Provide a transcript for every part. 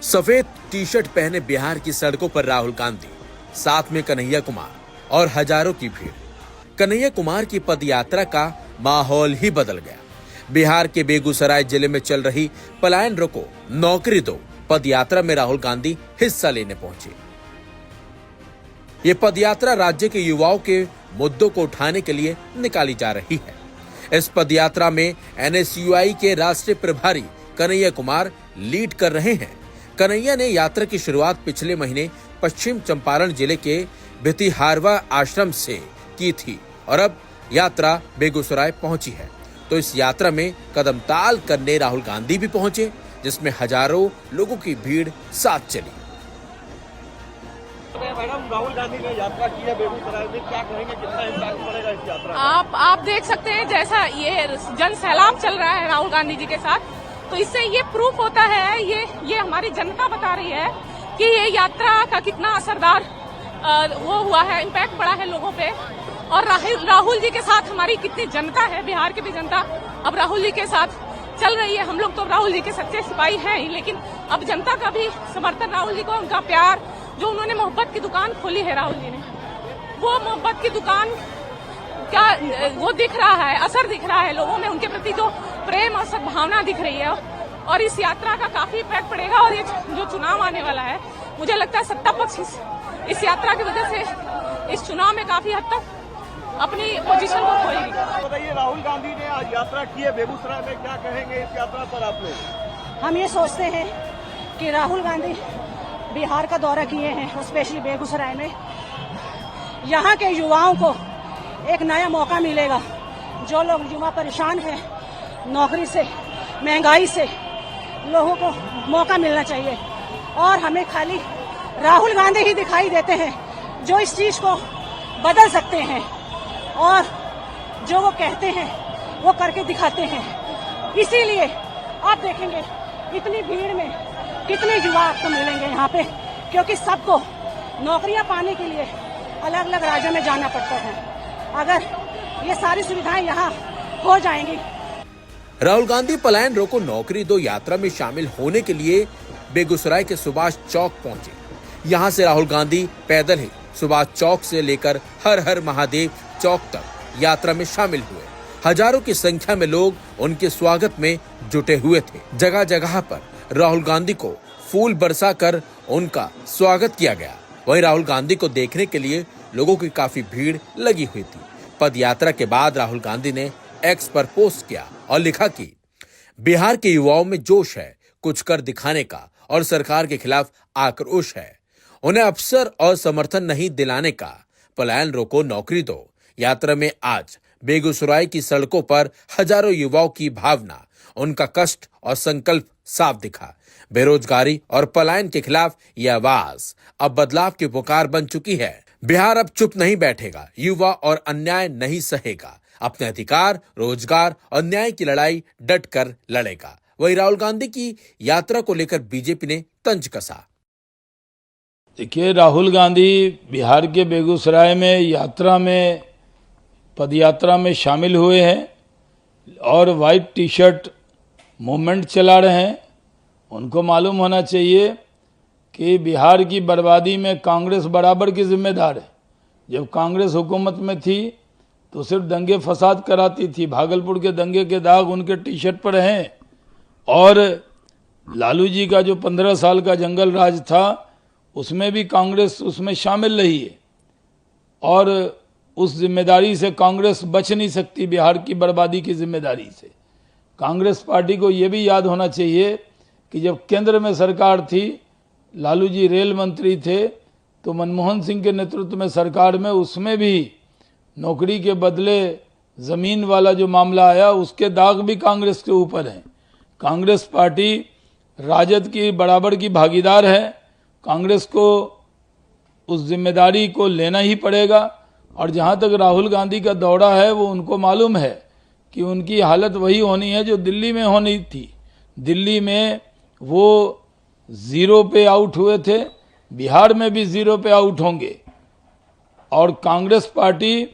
सफेद T shirt पहने बिहार की सड़कों पर राहुल गांधी, साथ में कन्हैया कुमार और हजारों की भीड़। कन्हैया कुमार की पदयात्रा का माहौल ही बदल गया। बिहार के बेगूसराय जिले में चल रही पलायन रोको नौकरी दो पदयात्रा में राहुल गांधी हिस्सा लेने पहुंचे। ये पदयात्रा राज्य के युवाओं के मुद्दों को उठाने के लिए निकाली जा रही है। इस पदयात्रा में एनएसयूआई के राष्ट्रीय प्रभारी कन्हैया कुमार लीड कर रहे हैं। कन्हैया ने यात्रा की शुरुआत पिछले महीने पश्चिम चंपारण जिले के भितिहारवा आश्रम से की थी और अब यात्रा बेगूसराय पहुंची है। तो इस यात्रा में कदमताल करने राहुल गांधी भी पहुंचे, जिसमें हजारों लोगों की भीड़ साथ चली। मैडम, राहुल गांधी ने यात्रा की है बेगूसराय में, क्या कहेंगे, कितना इम्पैक्ट पड़ेगा इस यात्रा? आप देख सकते हैं जैसा ये जन सैलाब चल रहा है राहुल गांधी जी के साथ, तो इससे ये प्रूफ होता है, ये हमारी जनता बता रही है कि ये यात्रा का कितना असरदार वो हुआ है, इम्पैक्ट पड़ा है लोगों पे। और राहुल जी के साथ हमारी कितनी जनता है, बिहार की भी जनता अब राहुल जी के साथ चल रही है। हम लोग तो राहुल जी के सच्चे सिपाही हैं ही, लेकिन अब जनता का भी समर्थन राहुल जी को, उनका प्यार, जो उन्होंने मोहब्बत की दुकान खोली है राहुल जी ने, वो मोहब्बत की दुकान का वो दिख रहा है, असर दिख रहा है लोगों में, उनके प्रति जो प्रेम और सद्भावना दिख रही है। और इस यात्रा का काफी इम्पैक्ट पड़ेगा। और ये जो चुनाव आने वाला है, मुझे लगता है सत्ता पक्ष इस यात्रा की वजह से इस चुनाव में काफी हद तक अपनी पोजीशन को खोएगी। बताइए, राहुल गांधी ने आज यात्रा की है बेगूसराय में, क्या कहेंगे इस यात्रा पर आप लोग? हम ये सोचते हैं कि राहुल गांधी बिहार का दौरा किए हैं, स्पेशली बेगूसराय में, यहाँ के युवाओं को एक नया मौका मिलेगा। जो लोग युवा परेशान हैं नौकरी से, महंगाई से, लोगों को मौका मिलना चाहिए। और हमें खाली राहुल गांधी ही दिखाई देते हैं जो इस चीज को बदल सकते हैं, और जो वो कहते हैं वो करके दिखाते हैं। इसीलिए आप देखेंगे इतनी भीड़ में कितने युवा आपको मिलेंगे यहाँ पे, क्योंकि सबको नौकरियां पाने के लिए अलग अलग राज्यों में जाना पड़ता है। अगर ये सारी सुविधाएं यहाँ हो जाएंगी। राहुल गांधी पलायन रोको नौकरी दो यात्रा में शामिल होने के लिए बेगूसराय के सुभाष चौक पहुंचे। यहाँ से राहुल गांधी पैदल ही सुभाष चौक से लेकर हर हर महादेव चौक तक यात्रा में शामिल हुए। हजारों की संख्या में लोग उनके स्वागत में जुटे हुए थे। जगह जगह पर राहुल गांधी को फूल बरसाकर उनका स्वागत किया गया। वहीं राहुल गांधी को देखने के लिए लोगों की काफी भीड़ लगी हुई थी। पद यात्रा के बाद राहुल गांधी ने एक्स पर पोस्ट किया और लिखा कि बिहार के युवाओं में जोश है, कुछ कर दिखाने का और सरकार के खिलाफ आक्रोश है। उन्हें अवसर और समर्थन नहीं दिलाने का। पलायन रोको नौकरी दो यात्रा में आज बेगूसराय की सड़कों पर हजारों युवाओं की भावना, उनका कष्ट और संकल्प साफ दिखा। बेरोजगारी और पलायन के खिलाफ यह आवाज अब बदलाव की पुकार बन चुकी है। बिहार अब चुप नहीं बैठेगा, युवा और अन्याय नहीं सहेगा, अपने अधिकार, रोजगार और न्याय की लड़ाई डट कर लड़ेगा। वहीं राहुल गांधी की यात्रा को लेकर बीजेपी ने तंज कसा। देखिए, राहुल गांधी बिहार के बेगूसराय में यात्रा में, पदयात्रा में शामिल हुए हैं और वाइट टी शर्ट मूवमेंट चला रहे हैं। उनको मालूम होना चाहिए कि बिहार की बर्बादी में कांग्रेस बराबर की जिम्मेदार है। जब कांग्रेस हुकूमत में थी तो सिर्फ दंगे फसाद कराती थी। भागलपुर के दंगे के दाग उनके टी शर्ट पर हैं। और लालू जी का जो 15 साल का जंगल राज था, उसमें भी कांग्रेस उसमें शामिल रही है। और उस जिम्मेदारी से कांग्रेस बच नहीं सकती, बिहार की बर्बादी की जिम्मेदारी से। कांग्रेस पार्टी को ये भी याद होना चाहिए कि जब केंद्र में सरकार थी, लालू जी रेल मंत्री थे, तो मनमोहन सिंह के नेतृत्व में सरकार में, उसमें भी नौकरी के बदले जमीन वाला जो मामला आया, उसके दाग भी कांग्रेस के ऊपर हैं। कांग्रेस पार्टी राजद की बराबर की भागीदार है। कांग्रेस को उस जिम्मेदारी को लेना ही पड़ेगा। और जहां तक राहुल गांधी का दौरा है, वो उनको मालूम है कि उनकी हालत वही होनी है जो दिल्ली में होनी थी। दिल्ली में वो 0 पे आउट हुए थे, बिहार में भी 0 पे आउट होंगे। और कांग्रेस पार्टी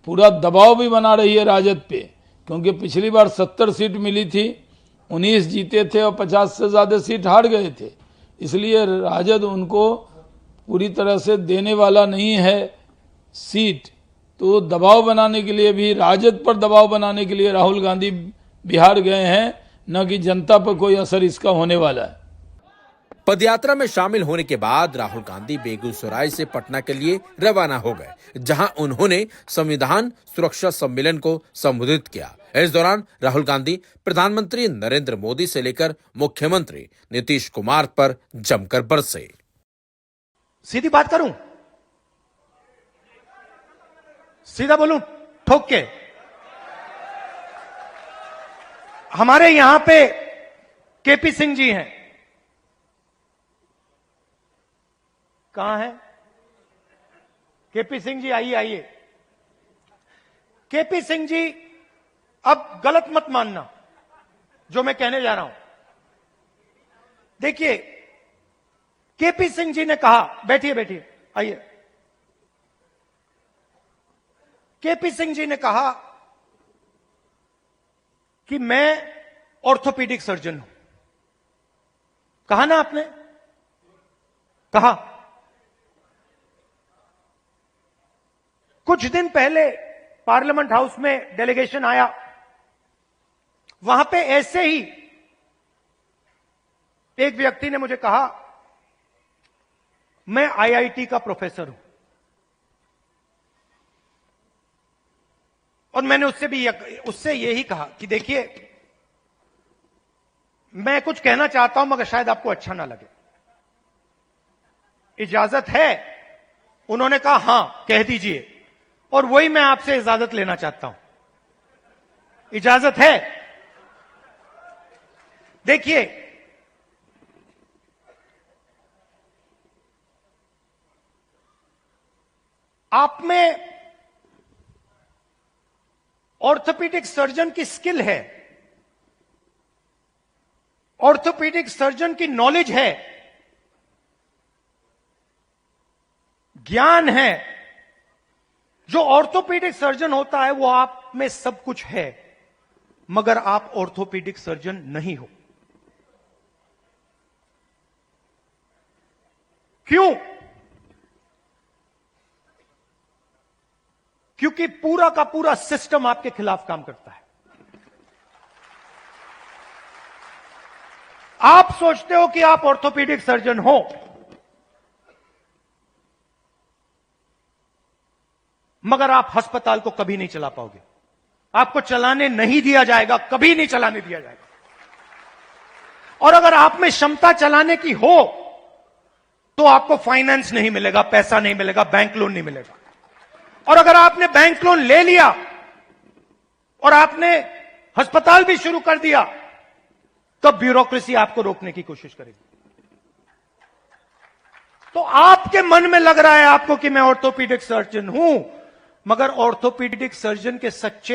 पूरा दबाव भी बना रही है राजद पे, क्योंकि पिछली बार 70 सीट मिली थी, 19 जीते थे और 50 से ज्यादा सीट हार गए थे। इसलिए राजद उनको पूरी तरह से देने वाला नहीं है सीट। तो दबाव बनाने के लिए भी, राजद पर दबाव बनाने के लिए राहुल गांधी बिहार गए हैं, न कि जनता पर कोई असर इसका होने वाला है। पदयात्रा में शामिल होने के बाद राहुल गांधी बेगूसराय से पटना के लिए रवाना हो गए, जहां उन्होंने संविधान सुरक्षा सम्मेलन को संबोधित किया। इस दौरान राहुल गांधी प्रधानमंत्री नरेंद्र मोदी से लेकर मुख्यमंत्री नीतीश कुमार पर जमकर बरसे। सीधी बात करूं, सीधा बोलूं, ठोक के। हमारे यहां पे केपी सिंह जी हैं। कहां है केपी सिंह जी? आइए आइए। केपी सिंह जी, अब गलत मत मानना जो मैं कहने जा रहा हूं। देखिए, केपी सिंह जी ने कहा, बैठिए बैठिए, आइए। केपी सिंह जी ने कहा कि मैं ऑर्थोपीडिक सर्जन हूं। कहा ना आपने? कहा। कुछ दिन पहले पार्लियामेंट हाउस में डेलीगेशन आया, वहां पे ऐसे ही एक व्यक्ति ने मुझे कहा, मैं आईआईटी का प्रोफेसर हूं। और मैंने उससे यही कहा कि देखिए, मैं कुछ कहना चाहता हूं मगर शायद आपको अच्छा ना लगे, इजाजत है? उन्होंने कहा हां, कह दीजिए। और वही मैं आपसे इजाजत लेना चाहता हूं। इजाजत है? देखिए, आप में ऑर्थोपीडिक सर्जन की स्किल है, ऑर्थोपीडिक सर्जन की नॉलेज है, ज्ञान है। जो ऑर्थोपीडिक सर्जन होता है वो आप में सब कुछ है, मगर आप ऑर्थोपीडिक सर्जन नहीं हो। क्यों? क्योंकि पूरा का पूरा सिस्टम आपके खिलाफ काम करता है। आप सोचते हो कि आप ऑर्थोपीडिक सर्जन हो, मगर आप अस्पताल को कभी नहीं चला पाओगे। आपको चलाने नहीं दिया जाएगा, कभी नहीं चलाने दिया जाएगा। और अगर आप में क्षमता चलाने की हो तो आपको फाइनेंस नहीं मिलेगा, पैसा नहीं मिलेगा, बैंक लोन नहीं मिलेगा। और अगर आपने बैंक लोन ले लिया और आपने अस्पताल भी शुरू कर दिया, तब ब्यूरोक्रेसी आपको रोकने की कोशिश करेगी। तो आपके मन में लग रहा है आपको कि मैं ऑर्थोपीडिक सर्जन हूं, मगर ऑर्थोपीडिक सर्जन के सच्चे